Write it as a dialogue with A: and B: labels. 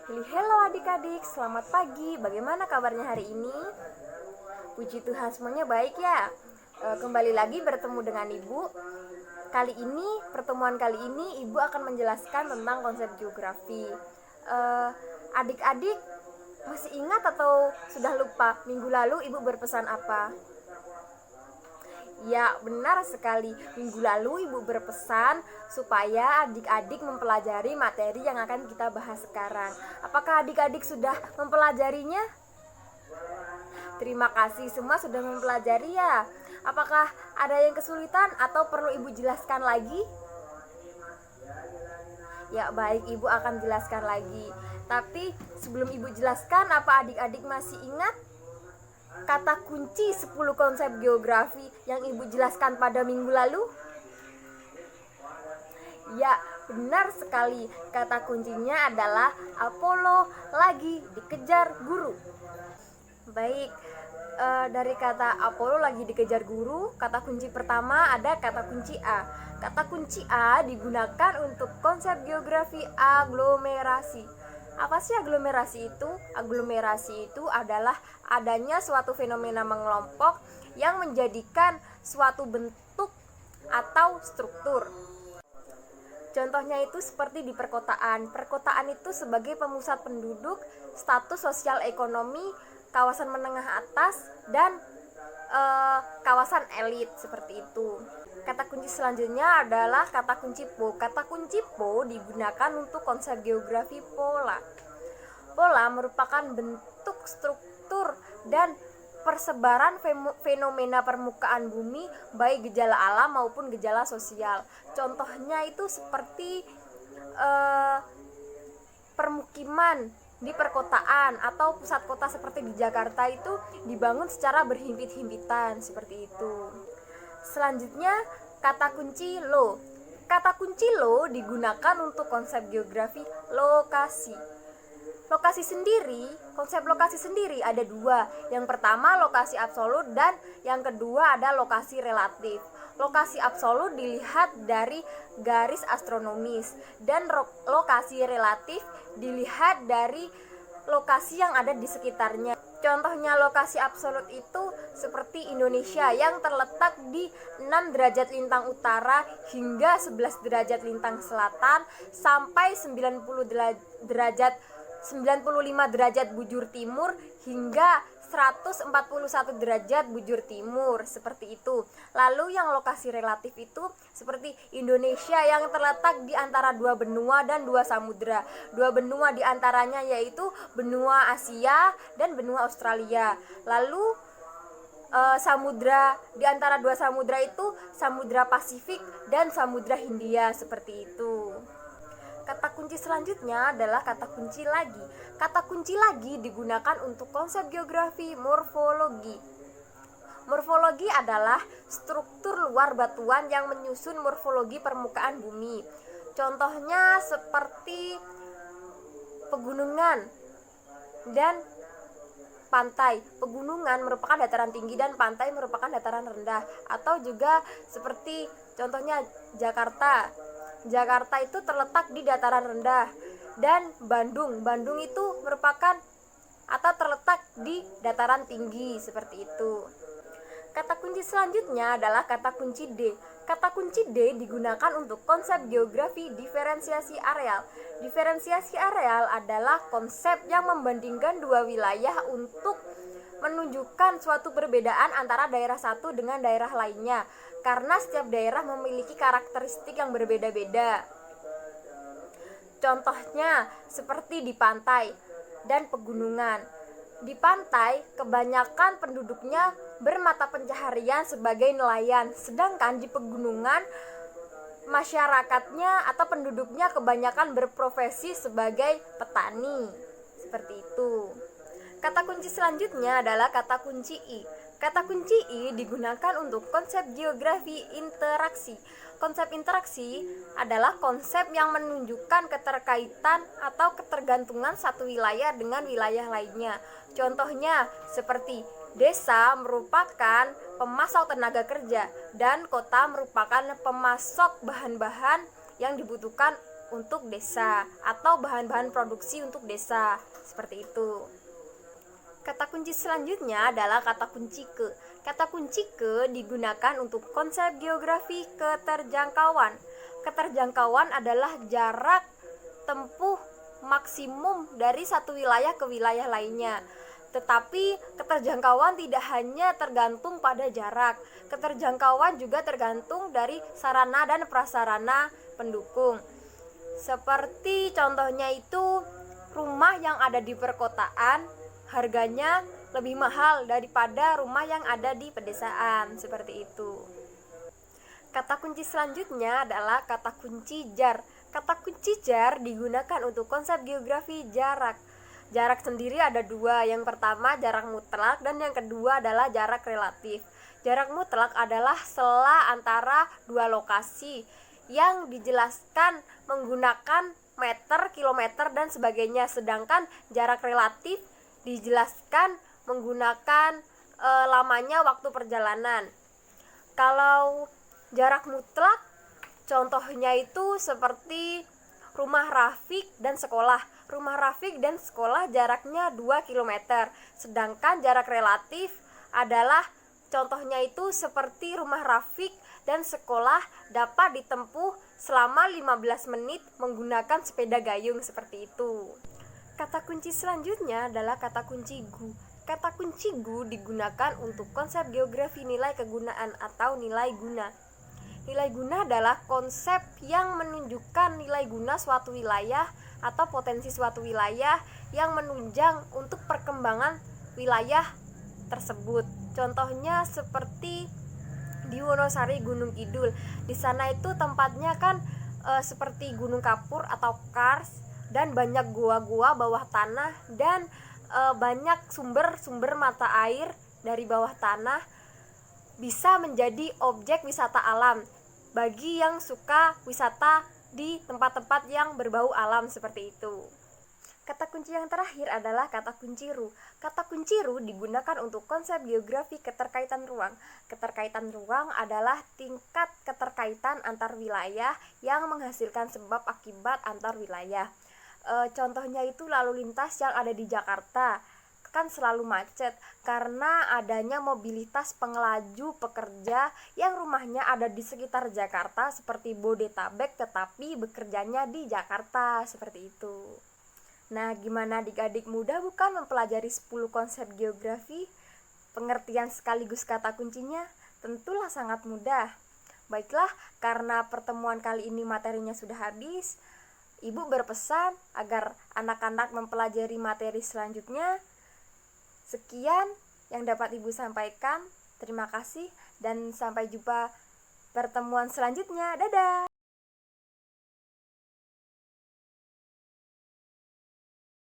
A: Halo adik-adik, selamat pagi. Bagaimana kabarnya hari ini? Puji Tuhan semuanya baik ya. Kembali lagi bertemu dengan Ibu. Pertemuan kali ini Ibu akan menjelaskan tentang konsep geografi. Adik-adik masih ingat atau sudah lupa minggu lalu Ibu berpesan apa? Ya, benar sekali. Minggu lalu Ibu berpesan supaya adik-adik mempelajari materi yang akan kita bahas sekarang. Apakah adik-adik sudah mempelajarinya? Terima kasih, semua sudah mempelajari ya. Apakah ada yang kesulitan atau perlu Ibu jelaskan lagi? Ya, baik, Ibu akan jelaskan lagi. Tapi sebelum Ibu jelaskan, apa adik-adik masih ingat kata kunci 10 konsep geografi yang Ibu jelaskan pada minggu lalu? Ya, benar sekali. Kata kuncinya adalah Apollo lagi dikejar guru. Baik, dari kata Apollo lagi dikejar guru, kata kunci pertama ada kata kunci A. Kata kunci A digunakan untuk konsep geografi aglomerasi. Apa sih aglomerasi itu? Aglomerasi itu adalah adanya suatu fenomena mengelompok yang menjadikan suatu bentuk atau struktur. Contohnya itu seperti di perkotaan. Perkotaan itu sebagai pemusat penduduk, status sosial ekonomi, kawasan menengah atas, dan kawasan elit seperti itu. Kata kunci selanjutnya adalah kata kunci po. Kata kunci po digunakan untuk konsep geografi pola. Pola merupakan bentuk, struktur, dan persebaran fenomena permukaan bumi, baik gejala alam maupun gejala sosial. Contohnya itu seperti permukiman di perkotaan atau pusat kota seperti di Jakarta itu dibangun secara berhimpit-himpitan seperti itu. Selanjutnya kata kunci lo. Kata kunci lo digunakan untuk konsep geografi lokasi. Konsep lokasi sendiri ada dua. Yang pertama lokasi absolut dan yang kedua ada lokasi relatif. Lokasi absolut dilihat dari garis astronomis dan lokasi relatif dilihat dari lokasi yang ada di sekitarnya. Contohnya lokasi absolut itu seperti Indonesia yang terletak di 6 derajat lintang utara hingga 11 derajat lintang selatan sampai 95 derajat bujur timur hingga 141 derajat bujur timur seperti itu. Lalu yang lokasi relatif itu seperti Indonesia yang terletak di antara dua benua dan dua samudra. Dua benua diantaranya yaitu benua Asia dan benua Australia. Lalu samudra di antara dua samudra itu Samudra Pasifik dan Samudra Hindia seperti itu. Kata kunci selanjutnya adalah kata kunci lagi. Kata kunci lagi digunakan untuk konsep geografi morfologi. Morfologi adalah struktur luar batuan yang menyusun morfologi permukaan bumi. Contohnya seperti pegunungan dan pantai. Pegunungan merupakan dataran tinggi dan pantai merupakan dataran rendah. Atau juga seperti contohnya Jakarta. Jakarta itu terletak di dataran rendah dan Bandung itu merupakan atau terletak di dataran tinggi seperti itu. Kata kunci selanjutnya adalah kata kunci D. Kata kunci D digunakan untuk konsep geografi diferensiasi areal. Diferensiasi areal adalah konsep yang membandingkan dua wilayah untuk menunjukkan suatu perbedaan antara daerah satu dengan daerah lainnya, karena setiap daerah memiliki karakteristik yang berbeda-beda. Contohnya seperti di pantai dan pegunungan. Di pantai, kebanyakan penduduknya bermata pencaharian sebagai nelayan, sedangkan di pegunungan masyarakatnya atau penduduknya kebanyakan berprofesi sebagai petani. Seperti itu. Kata kunci selanjutnya adalah kata kunci I. Kata kunci I digunakan untuk konsep geografi interaksi. Konsep interaksi adalah konsep yang menunjukkan keterkaitan atau ketergantungan satu wilayah dengan wilayah lainnya. Contohnya seperti desa merupakan pemasok tenaga kerja dan kota merupakan pemasok bahan-bahan yang dibutuhkan untuk desa atau bahan-bahan produksi untuk desa, seperti itu. Kata kunci selanjutnya adalah kata kunci ke. Kata kunci ke digunakan untuk konsep geografi keterjangkauan. Keterjangkauan adalah jarak tempuh maksimum dari satu wilayah ke wilayah lainnya. Tetapi keterjangkauan tidak hanya tergantung pada jarak. Keterjangkauan juga tergantung dari sarana dan prasarana pendukung. Seperti contohnya itu, rumah yang ada di perkotaan harganya lebih mahal daripada rumah yang ada di pedesaan, seperti itu. Kata kunci selanjutnya adalah kata kunci jar. Kata kunci jar digunakan untuk konsep geografi jarak. Jarak sendiri ada dua, yang pertama jarak mutlak dan yang kedua adalah jarak relatif. Jarak mutlak adalah sela antara dua lokasi yang dijelaskan menggunakan meter, kilometer, dan sebagainya. Sedangkan jarak relatif dijelaskan menggunakan lamanya waktu perjalanan. Kalau jarak mutlak contohnya itu seperti rumah Rafiq dan sekolah. Rumah Rafiq dan sekolah jaraknya 2 km. Sedangkan jarak relatif adalah contohnya itu seperti rumah Rafiq dan sekolah dapat ditempuh selama 15 menit menggunakan sepeda gayung, seperti itu. Kata kunci selanjutnya adalah kata kunci gu. Kata kunci gu digunakan untuk konsep geografi nilai kegunaan atau nilai guna. Nilai guna adalah konsep yang menunjukkan nilai guna suatu wilayah atau potensi suatu wilayah yang menunjang untuk perkembangan wilayah tersebut. Contohnya seperti di Wonosari Gunung Kidul. Di sana itu tempatnya kan seperti Gunung Kapur atau Kars, dan banyak gua-gua bawah tanah dan banyak sumber-sumber mata air dari bawah tanah, bisa menjadi objek wisata alam bagi yang suka wisata di tempat-tempat yang berbau alam, seperti itu. Kata kunci yang terakhir adalah kata kunci ru. Kata kunci ru digunakan untuk konsep geografi keterkaitan ruang. Keterkaitan ruang adalah tingkat keterkaitan antar wilayah yang menghasilkan sebab akibat antar wilayah. Contohnya itu lalu lintas yang ada di Jakarta kan selalu macet karena adanya mobilitas pengelaju pekerja yang rumahnya ada di sekitar Jakarta seperti Bodetabek tetapi bekerjanya di Jakarta, seperti itu. Nah, gimana adik-adik, mudah bukan mempelajari 10 konsep geografi? Pengertian sekaligus kata kuncinya tentulah sangat mudah. Baiklah, karena pertemuan kali ini materinya sudah habis, Ibu berpesan agar anak-anak mempelajari materi selanjutnya. Sekian yang dapat Ibu sampaikan. Terima kasih dan sampai jumpa pertemuan selanjutnya. Dadah!